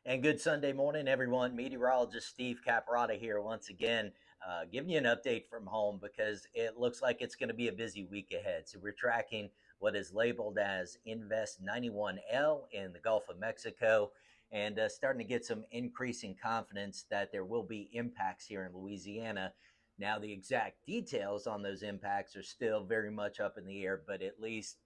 And good Sunday morning, everyone. Meteorologist Steve Caparata here once again, giving you an update from home because it looks like it's going to be a busy week ahead. So we're tracking what is labeled as Invest 91L in the Gulf of Mexico and starting to get some increasing confidence that there will be impacts here in Louisiana. Now, the exact details on those impacts are still very much up in the air, but at least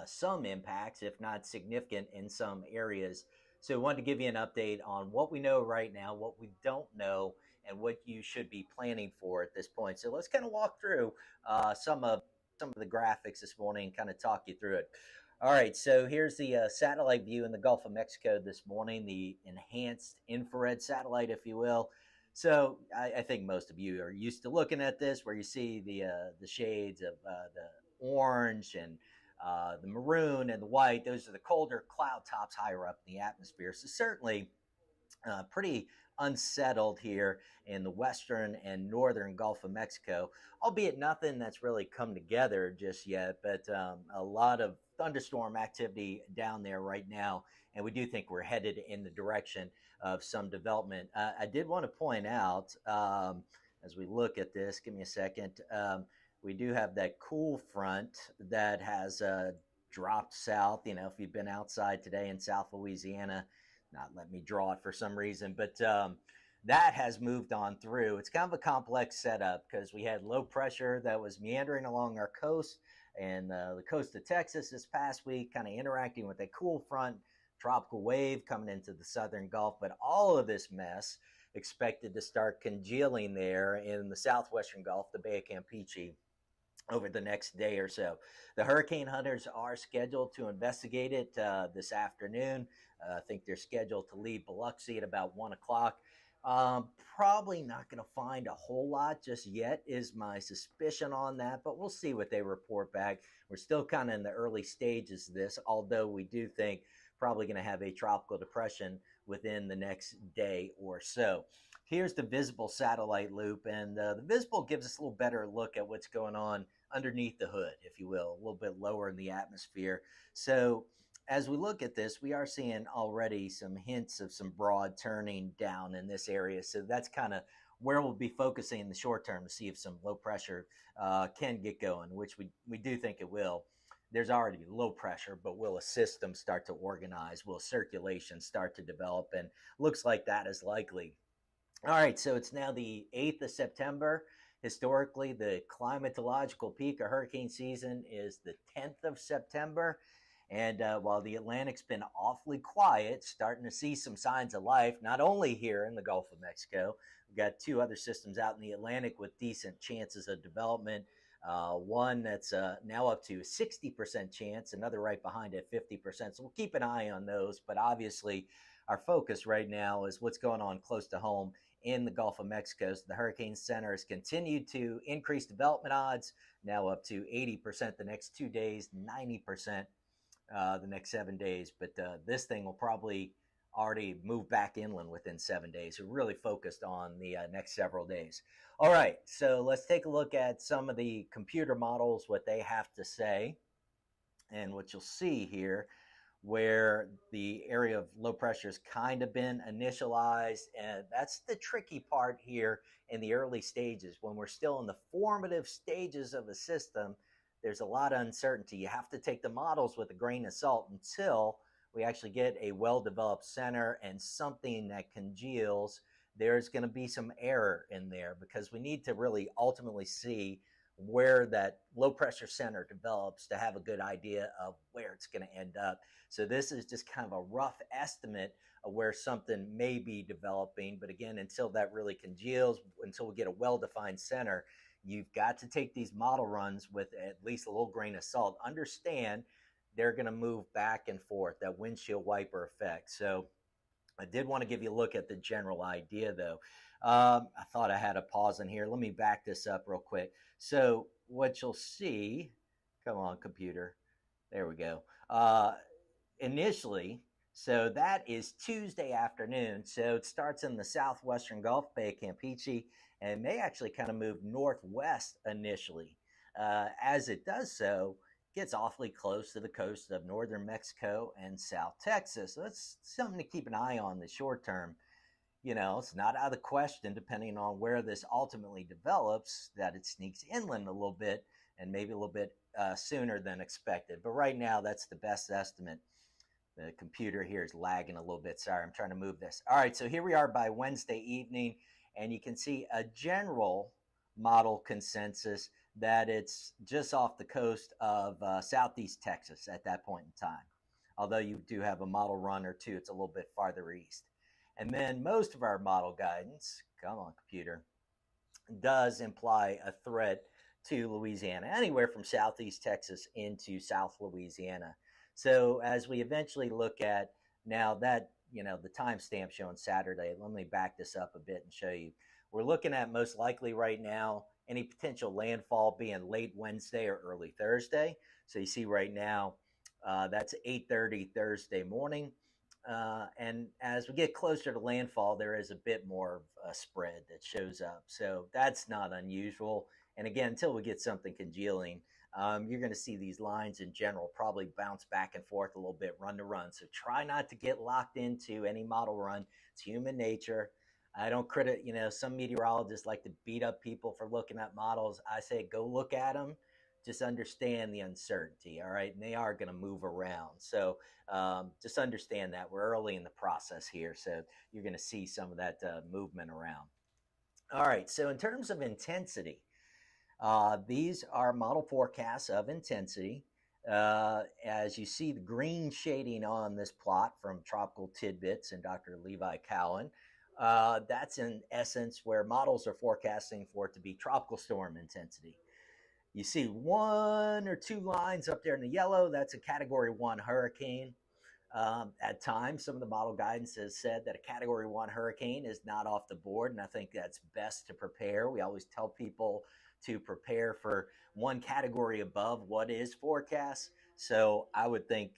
some impacts, if not significant, in some areas. So, we wanted to give you an update on what we know right now, what we don't know, and what you should be planning for at this point. So, let's kind of walk through some of the graphics this morning and kind of talk you through it. All right, so here's the satellite view in the Gulf of Mexico this morning, the enhanced infrared satellite, if you will. So I think most of you are used to looking at this, where you see the shades of the orange and the maroon and the white. Those are the colder cloud tops higher up in the atmosphere. So certainly pretty unsettled here in the western and northern Gulf of Mexico, albeit nothing that's really come together just yet, but a lot of thunderstorm activity down there right now. And we do think we're headed in the direction of some development. I did want to point out as we look at this, give me a second. We do have that cool front that has dropped south. You know, if you've been outside today in South Louisiana, not let me draw it for some reason, but that has moved on through. It's kind of a complex setup because we had low pressure that was meandering along our coast and the coast of Texas this past week, kind of interacting with a cool front, tropical wave coming into the southern Gulf. But all of this mess expected to start congealing there in the southwestern Gulf, the Bay of Campeche, over the next day or so. The hurricane hunters are scheduled to investigate it this afternoon. I think they're scheduled to leave Biloxi at about 1 o'clock. Probably not going to find a whole lot just yet, is my suspicion on that, but we'll see what they report back. We're still kind of in the early stages of this, although we do think probably going to have a tropical depression within the next day or so. Here's the visible satellite loop, and the visible gives us a little better look at what's going on underneath the hood, if you will, a little bit lower in the atmosphere. So as we look at this, we are seeing already some hints of some broad turning down in this area. So that's kind of where we'll be focusing in the short term to see if some low pressure can get going, which we do think it will. There's already low pressure, but will a system start to organize? Will circulation start to develop? And looks like that is likely. All right, so it's now the 8th of September. Historically, the climatological peak of hurricane season is the 10th of September. And while the Atlantic's been awfully quiet, starting to see some signs of life, not only here in the Gulf of Mexico, we've got two other systems out in the Atlantic with decent chances of development. One that's now up to 60% chance, another right behind at 50%. So we'll keep an eye on those. But obviously, our focus right now is what's going on close to home in the Gulf of Mexico. So the Hurricane Center has continued to increase development odds, now up to 80% the next 2 days, 90% the next 7 days. But this thing will probably already move back inland within 7 days. We're really focused on the next several days. All right, so let's take a look at some of the computer models, what they have to say. And what you'll see here, where the area of low pressure has kind of been initialized. And that's the tricky part here in the early stages. When we're still in the formative stages of a system, there's a lot of uncertainty. You have to take the models with a grain of salt until we actually get a well-developed center and something that congeals. There's going to be some error in there because we need to really ultimately see where that low pressure center develops to have a good idea of where it's going to end up. So this is just kind of a rough estimate of where something may be developing. But again, until that really congeals, until we get a well-defined center, you've got to take these model runs with at least a little grain of salt. Understand they're going to move back and forth, that windshield wiper effect. So I did want to give you a look at the general idea, though. I thought I had a pause in here. Let me back this up real quick. So what you'll see, come on, computer. There we go. Initially, so that is Tuesday afternoon. So it starts in the southwestern Gulf, Bay of Campeche, and may actually kind of move northwest initially. As it does so, gets awfully close to the coast of northern Mexico and South Texas. So that's something to keep an eye on the short term. It's not out of the question, depending on where this ultimately develops, that it sneaks inland a little bit and maybe a little bit sooner than expected. But right now, that's the best estimate. The computer here is lagging a little bit. Sorry, I'm trying to move this. All right, so here we are by Wednesday evening, and you can see a general model consensus that it's just off the coast of southeast Texas at that point in time. Although you do have a model run or two, it's a little bit farther east. And then most of our model guidance, come on, computer, does imply a threat to Louisiana, anywhere from southeast Texas into South Louisiana. So as we eventually look at now that, the timestamp showing Saturday, let me back this up a bit and show you. We're looking at most likely right now any potential landfall being late Wednesday or early Thursday. So you see right now, that's 8:30 Thursday morning. And as we get closer to landfall, there is a bit more of a spread that shows up. So that's not unusual. And again, until we get something congealing, you're going to see these lines in general probably bounce back and forth a little bit, run to run. So try not to get locked into any model run. It's human nature. I don't credit, some meteorologists like to beat up people for looking at models. I say go look at them. Just understand the uncertainty, all right? And they are going to move around. So just understand that we're early in the process here. So you're going to see some of that movement around. All right, so in terms of intensity, these are model forecasts of intensity. As you see the green shading on this plot from Tropical Tidbits and Dr. Levi Cowan, that's in essence where models are forecasting for it to be tropical storm intensity. You see one or two lines up there in the yellow, that's a category 1 hurricane. At times, some of the model guidance has said that a category 1 hurricane is not off the board, and I think that's best to prepare. We always tell people to prepare for one category above what is forecast. So I would think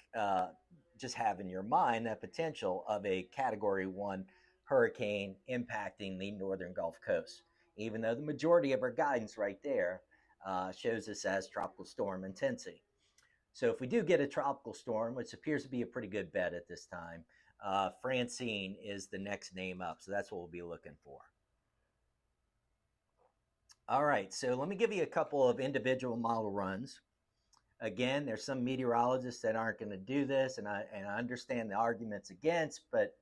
just have in your mind that potential of a category 1 hurricane impacting the northern Gulf Coast, even though the majority of our guidance right there shows us as tropical storm intensity. So if we do get a tropical storm, which appears to be a pretty good bet at this time, Francine is the next name up. So that's what we'll be looking for. All right, so let me give you a couple of individual model runs. Again, there's some meteorologists that aren't going to do this, and I understand the arguments against, but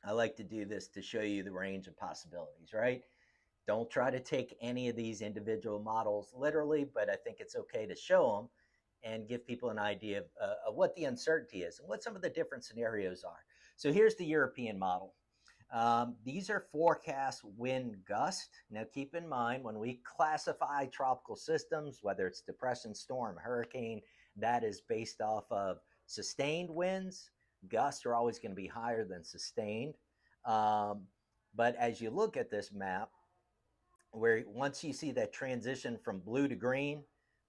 I like to do this to show you the range of possibilities, right? Don't try to take any of these individual models literally, but I think it's okay to show them and give people an idea of what the uncertainty is and what some of the different scenarios are. So here's the European model. These are forecast wind gust. Now keep in mind when we classify tropical systems, whether it's depression, storm, hurricane, that is based off of sustained winds. Gusts are always going to be higher than sustained. But as you look at this map, where once you see that transition from blue to green,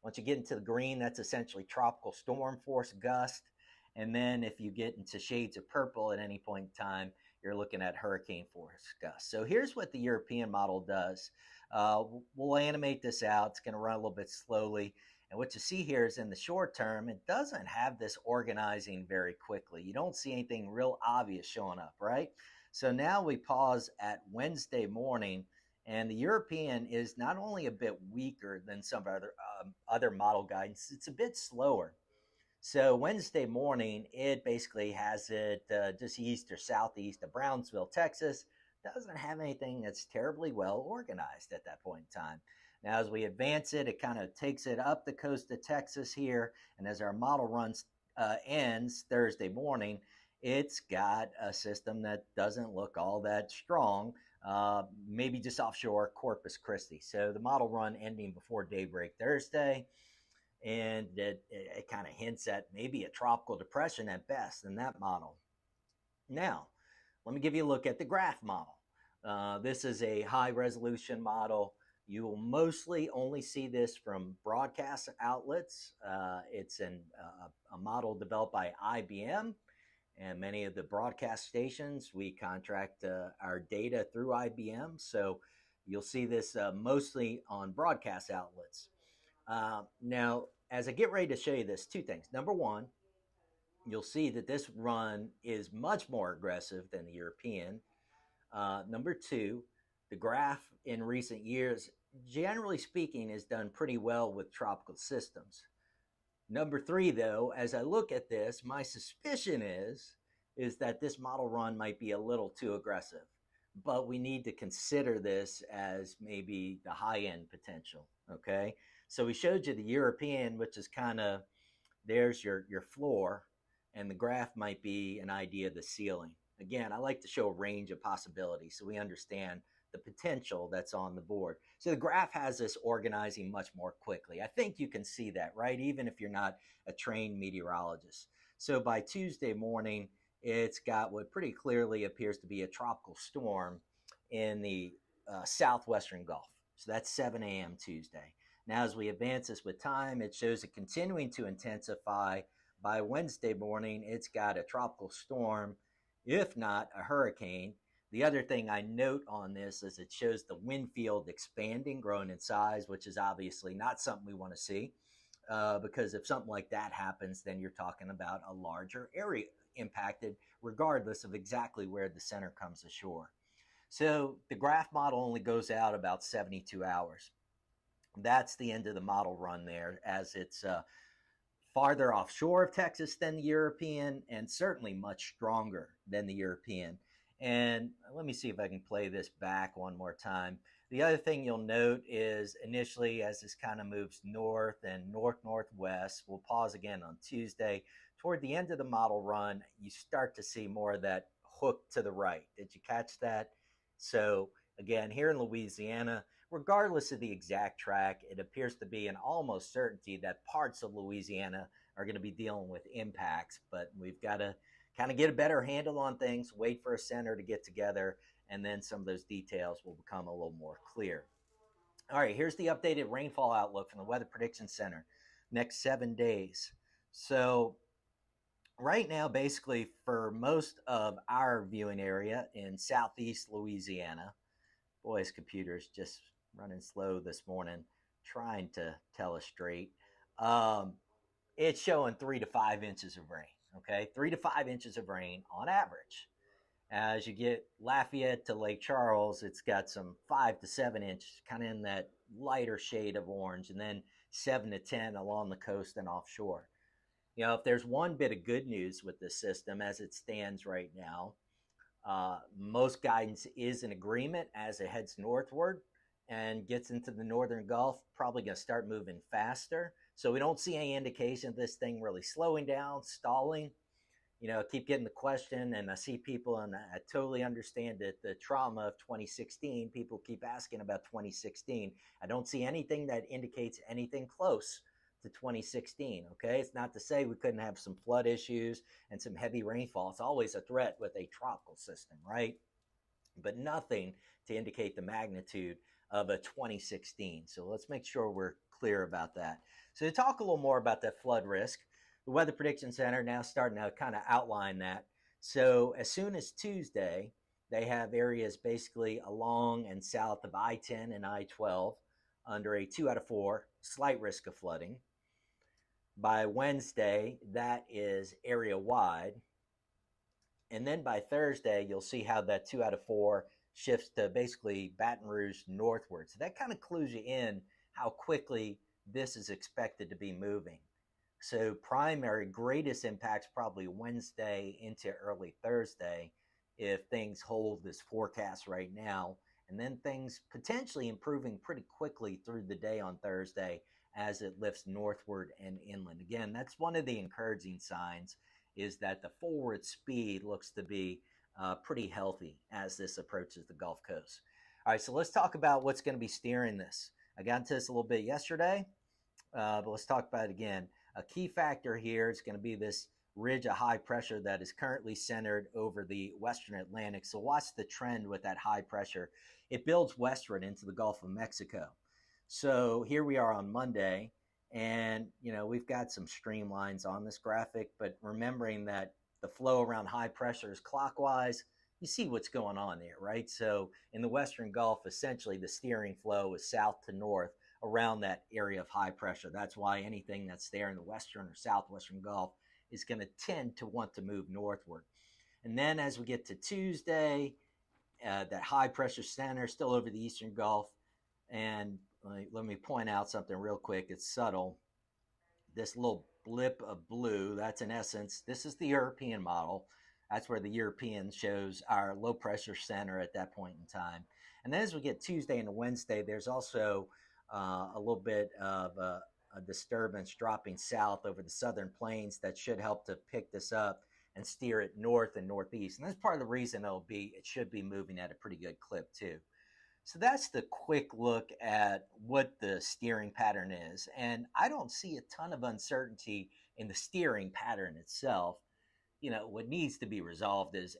once you get into the green, that's essentially tropical storm force gust. And then if you get into shades of purple at any point in time, you're looking at hurricane force gust. So here's what the European model does. We'll animate this out. It's going to run a little bit slowly. And what you see here is in the short term, it doesn't have this organizing very quickly. You don't see anything real obvious showing up, right? So now we pause at Wednesday morning, and the European is not only a bit weaker than some other model guidance, it's a bit slower. So Wednesday morning, it basically has it just east or southeast of Brownsville, Texas. Doesn't have anything that's terribly well organized at that point in time. Now, as we advance it, it kind of takes it up the coast of Texas here. And as our model runs ends Thursday morning, it's got a system that doesn't look all that strong, maybe just offshore Corpus Christi. So the model run ending before daybreak Thursday. And it kind of hints at maybe a tropical depression at best in that model. Now, let me give you a look at the graph model. This is a high resolution model. You will mostly only see this from broadcast outlets. It's a model developed by IBM, and many of the broadcast stations, we contract our data through IBM. So you'll see this mostly on broadcast outlets. Now, as I get ready to show you this, two things. Number one, you'll see that this run is much more aggressive than the European. Number two, the graph in recent years, generally speaking, has done pretty well with tropical systems. Number three, though, as I look at this, my suspicion is that this model run might be a little too aggressive. But we need to consider this as maybe the high end potential. Okay. So we showed you the European, which is kind of there's your floor, and the graph might be an idea of the ceiling. Again, I like to show a range of possibilities so we understand the potential that's on the board. So the graph has us organizing much more quickly. I think you can see that, right? Even if you're not a trained meteorologist. So by Tuesday morning, it's got what pretty clearly appears to be a tropical storm in the southwestern Gulf. So that's 7 a.m. Tuesday. Now, as we advance this with time, it shows it continuing to intensify. By Wednesday morning, it's got a tropical storm, if not a hurricane. The other thing I note on this is it shows the wind field expanding, growing in size, which is obviously not something we want to see. Because if something like that happens, then you're talking about a larger area impacted, regardless of exactly where the center comes ashore. So the graph model only goes out about 72 hours. That's the end of the model run there, as it's farther offshore of Texas than the European, and certainly much stronger than the European. And let me see if I can play this back one more time. The other thing you'll note is initially, as this kind of moves north and north northwest, we'll pause again on Tuesday. Toward the end of the model run, you start to see more of that hook to the right. Did you catch that? So, again, here in Louisiana, regardless of the exact track, it appears to be an almost certainty that parts of Louisiana are going to be dealing with impacts, but we've got to kind of get a better handle on things, wait for a center to get together, and then some of those details will become a little more clear. All right, here's the updated rainfall outlook from the Weather Prediction Center next 7 days. So, right now, basically, for most of our viewing area in southeast Louisiana, boy, his computer's just running slow this morning, trying to tell us straight. Um, it's showing 3 to 5 inches of rain. Okay, 3 to 5 inches of rain on average. As you get Lafayette to Lake Charles, it's got some 5 to 7 inches, kind of in that lighter shade of orange, and then 7 to 10 along the coast and offshore. You know, if there's one bit of good news with this system as it stands right now, most guidance is in agreement as it heads northward and gets into the northern Gulf, probably going to start moving faster. So we don't see any indication of this thing really slowing down, stalling. You know, I keep getting the question, and I see people, and I totally understand it, the trauma of 2016. People keep asking about 2016. I don't see anything that indicates anything close to 2016. Okay, it's not to say we couldn't have some flood issues and some heavy rainfall. It's always a threat with a tropical system, right? But nothing to indicate the magnitude of a 2016. So let's make sure we're clear about that. So to talk a little more about that flood risk, the Weather Prediction Center now starting to kind of outline that. So as soon as Tuesday, they have areas basically along and south of I-10 and I-12 under a 2 out of 4 slight risk of flooding. By Wednesday, that is area wide. And then by Thursday, you'll see how that 2 out of 4 shifts to basically Baton Rouge northward. So that kind of clues you in how quickly this is expected to be moving. So primary greatest impacts probably Wednesday into early Thursday if things hold this forecast right now. And then things potentially improving pretty quickly through the day on Thursday as it lifts northward and inland. Again, that's one of the encouraging signs is that the forward speed looks to be pretty healthy as this approaches the Gulf Coast. All right, so let's talk about what's going to be steering this. I got into this a little bit yesterday, but let's talk about it again. A key factor here is going to be this ridge of high pressure that is currently centered over the western Atlantic. So watch the trend with that high pressure. It builds westward into the Gulf of Mexico. So here we are on Monday, and you know we've got some streamlines on this graphic, but remembering that the flow around high pressure is clockwise, you see what's going on there, right? So in the western Gulf, essentially the steering flow is south to north around that area of high pressure. That's why anything that's there in the western or southwestern Gulf is going to tend to want to move northward. And then as we get to Tuesday, that high pressure center still over the eastern Gulf. And let me point out something real quick. It's subtle. This little blip of blue, that's in essence, this is the European model. That's where the European shows our low pressure center at that point in time. And then as we get Tuesday and Wednesday, there's also a little bit of a disturbance dropping south over the southern plains that should help to pick this up and steer it north and northeast. And that's part of the reason it should be moving at a pretty good clip too. So that's the quick look at what the steering pattern is. And I don't see a ton of uncertainty in the steering pattern itself. What needs to be resolved is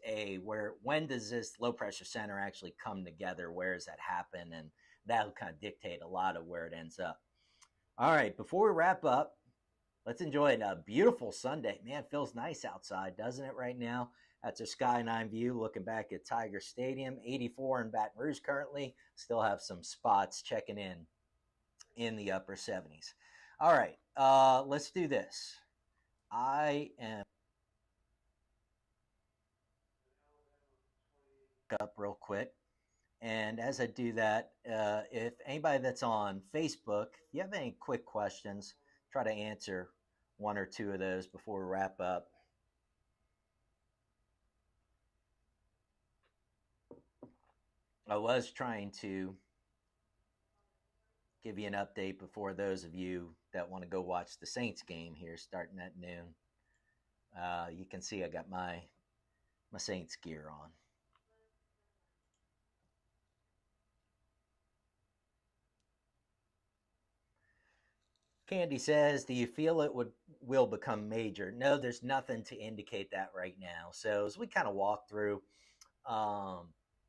when does this low pressure center actually come together? Where does that happen? And that'll kind of dictate a lot of where it ends up. All right, before we wrap up, let's enjoy a beautiful Sunday. Man, it feels nice outside, doesn't it, right now? That's a skyline view looking back at Tiger Stadium. 84 in Baton Rouge currently. Still have some spots checking in the upper 70s. All right, let's do this. I am up real quick. And as I do that, if anybody that's on Facebook, if you have any quick questions, try to answer one or two of those before we wrap up. I was trying to give you an update before those of you that want to go watch the Saints game here starting at noon. You can see I got my Saints gear on. Candy says, do you feel it will become major? No, there's nothing to indicate that right now. So as we kind of walk through,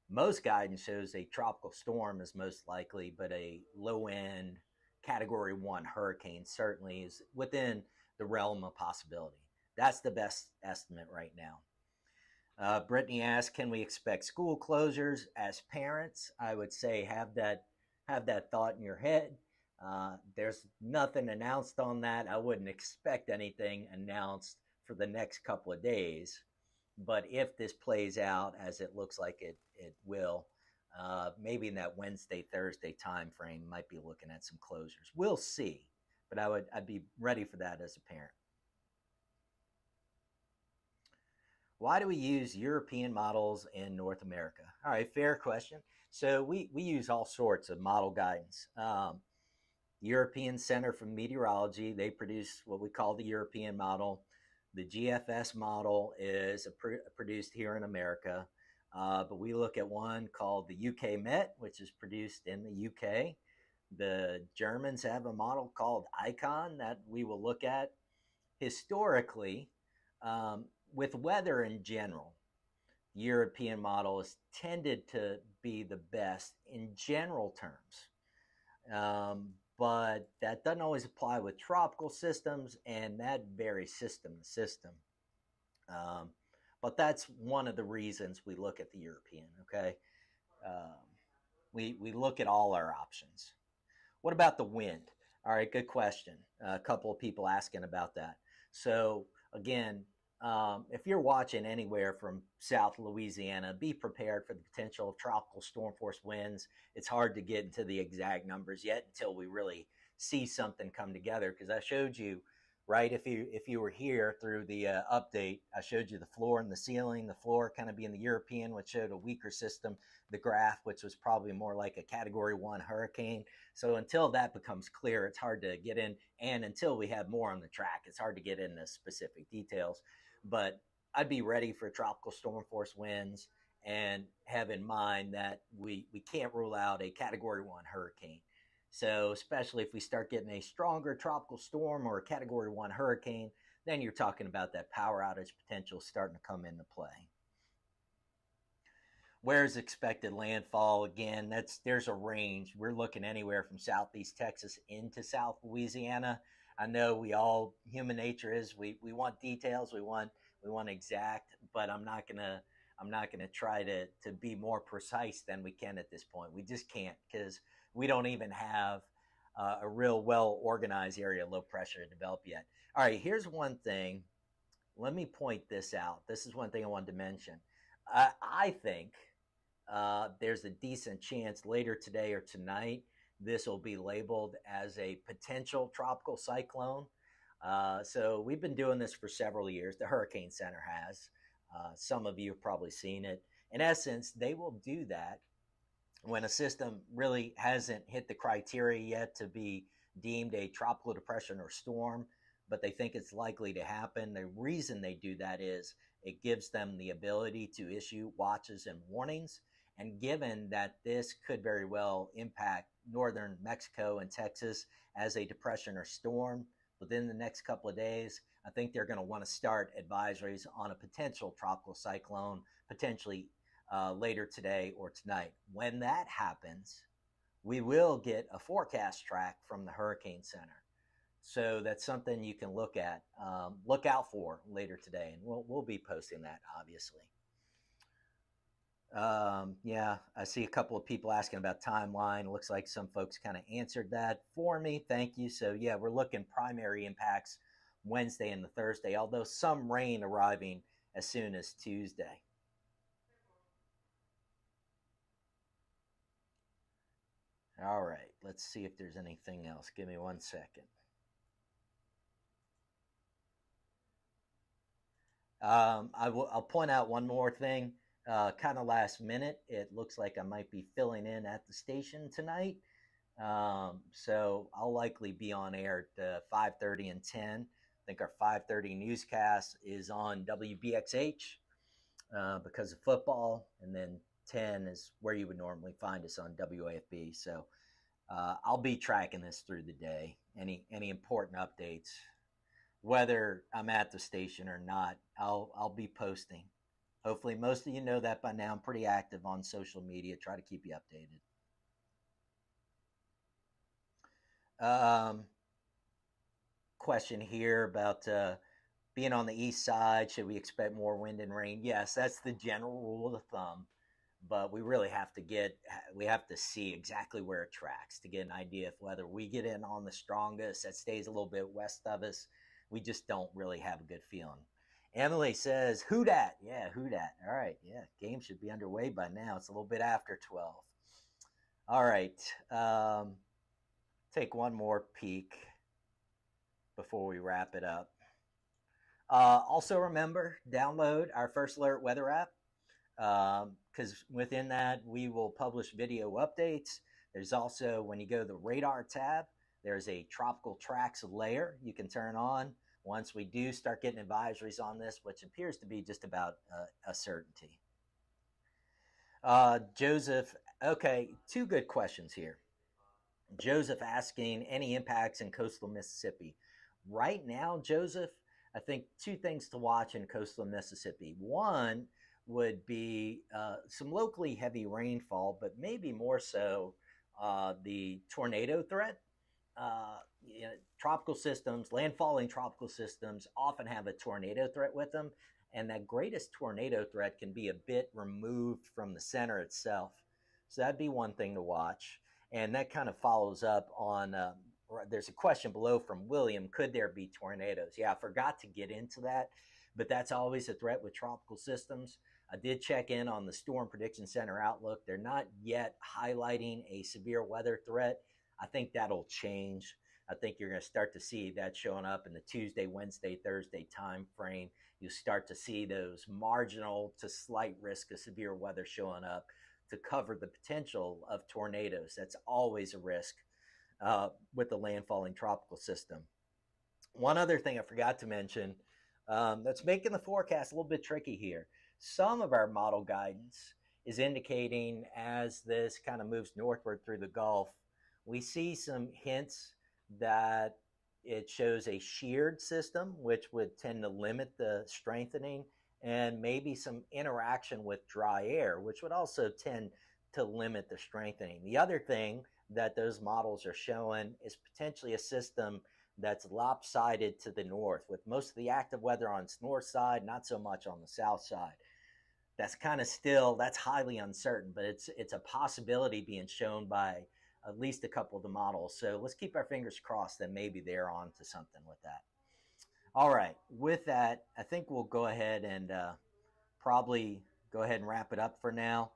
most guidance shows a tropical storm is most likely, but a low end category 1 hurricane certainly is within the realm of possibility. That's the best estimate right now. Brittany asked, can we expect school closures? As parents, I would say have that thought in your head. There's nothing announced on that. I wouldn't expect anything announced for the next couple of days. But if this plays out as it looks like it will, maybe in that Wednesday, Thursday time frame, might be looking at some closures. We'll see. But I'd be ready for that as a parent. Why do we use European models in North America? All right, fair question. So we use all sorts of model guidance. European Center for Meteorology, they produce what we call the European model. The GFS model is produced here in America, but we look at one called the UK Met, which is produced in the UK. The Germans have a model called ICON that we will look at. Historically, with weather in general, the European model has tended to be the best in general terms. But that doesn't always apply with tropical systems, and that varies system to system. But that's one of the reasons we look at the European, okay? We look at all our options. What about the wind? All right, good question. A couple of people asking about that. So again, if you're watching anywhere from South Louisiana, be prepared for the potential of tropical storm force winds. It's hard to get into the exact numbers yet until we really see something come together. Because I showed you, right? If you were here through the update, I showed you the floor and the ceiling. The floor kind of being the European, which showed a weaker system. The graph, which was probably more like a Category 1 hurricane. So until that becomes clear, it's hard to get in. And until we have more on the track, it's hard to get into specific details. But I'd be ready for tropical storm force winds and have in mind that we can't rule out a Category 1 hurricane. So especially if we start getting a stronger tropical storm or a Category 1 hurricane, then you're talking about that power outage potential starting to come into play. Where's expected landfall? Again, there's a range. We're looking anywhere from southeast Texas into South Louisiana. I know human nature is we want details, we want exact, but I'm not gonna try to be more precise than we can at this point. We just can't, because we don't even have a real well organized area of low pressure to develop yet. All right, here's one thing. Let me point this out. This is one thing I wanted to mention. I think there's a decent chance later today or tonight this will be labeled as a potential tropical cyclone. So we've been doing this for several years. The Hurricane Center has. Some of you have probably seen it. In essence, they will do that when a system really hasn't hit the criteria yet to be deemed a tropical depression or storm, but they think it's likely to happen. The reason they do that is it gives them the ability to issue watches and warnings. And given that this could very well impact northern Mexico and Texas as a depression or storm within the next couple of days, I think they're going to want to start advisories on a potential tropical cyclone, potentially later today or tonight. When that happens, we will get a forecast track from the Hurricane Center. So that's something you can look out for later today, and we'll be posting that obviously. Yeah, I see a couple of people asking about timeline. Looks like some folks kind of answered that for me. Thank you. So yeah, we're looking primary impacts Wednesday and the Thursday, although some rain arriving as soon as Tuesday. All right, let's see if there's anything else. Give me 1 second. I'll point out one more thing. Kind of last minute, it looks like I might be filling in at the station tonight. So I'll likely be on air at 5:30 and 10. I think our 5:30 newscast is on WBXH because of football, and then 10 is where you would normally find us on WAFB. So I'll be tracking this through the day. Any important updates, whether I'm at the station or not, I'll be posting. Hopefully, most of you know that by now. I'm pretty active on social media. Try to keep you updated. Question here about being on the east side. Should we expect more wind and rain? Yes, that's the general rule of thumb. But we have to see exactly where it tracks to get an idea of whether we get in on the strongest that stays a little bit west of us. We just don't really have a good feeling. Emily says, "Who dat?" Yeah, who dat? All right, yeah, game should be underway by now. It's a little bit after 12. All right, take one more peek before we wrap it up. Also, remember, download our First Alert weather app because within that we will publish video updates. There's also, when you go to the radar tab, there's a tropical tracks layer you can turn on once we do start getting advisories on this, which appears to be just about a certainty. Joseph, okay, two good questions here. Joseph asking any impacts in coastal Mississippi. Right now, Joseph, I think two things to watch in coastal Mississippi. One would be some locally heavy rainfall, but maybe more so the tornado threat. Tropical systems, landfalling tropical systems often have a tornado threat with them, and that greatest tornado threat can be a bit removed from the center itself. So that'd be one thing to watch. And that kind of follows up on there's a question below from William. Could there be tornadoes? Yeah, I forgot to get into that, but that's always a threat with tropical systems. I did check in on the Storm Prediction Center outlook. They're not yet highlighting a severe weather threat. I think that'll change. I think you're going to start to see that showing up in the Tuesday, Wednesday, Thursday time frame. You start to see those marginal to slight risk of severe weather showing up to cover the potential of tornadoes. That's always a risk with the landfalling tropical system. One other thing I forgot to mention that's making the forecast a little bit tricky here. Some of our model guidance is indicating as this kind of moves northward through the Gulf, we see some hints that it shows a sheared system, which would tend to limit the strengthening, and maybe some interaction with dry air, which would also tend to limit the strengthening. The other thing that those models are showing is potentially a system that's lopsided to the north, with most of the active weather on its north side, not so much on the south side. That's kind of still, that's highly uncertain, but it's a possibility being shown by at least a couple of the models. So let's keep our fingers crossed that maybe they're on to something with that. All right. With that, I think we'll go ahead and probably go ahead and wrap it up for now.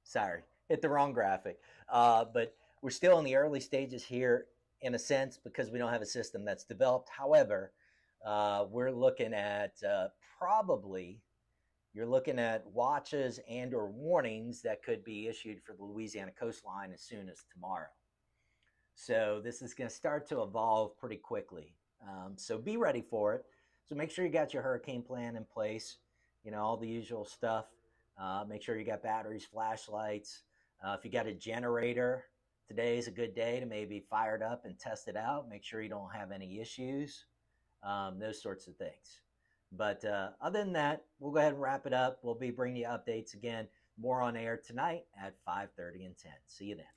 Sorry, hit the wrong graphic. But we're still in the early stages here in a sense because we don't have a system that's developed. However, we're looking at probably you're looking at watches and or warnings that could be issued for the Louisiana coastline as soon as tomorrow. So this is going to start to evolve pretty quickly. So be ready for it. So make sure you got your hurricane plan in place. You know, all the usual stuff. Make sure you got batteries, flashlights. If you got a generator, today is a good day to maybe fire it up and test it out. Make sure you don't have any issues. Those sorts of things. But other than that, we'll go ahead and wrap it up. We'll be bringing you updates again, more on air tonight at 5:30 and 10. See you then.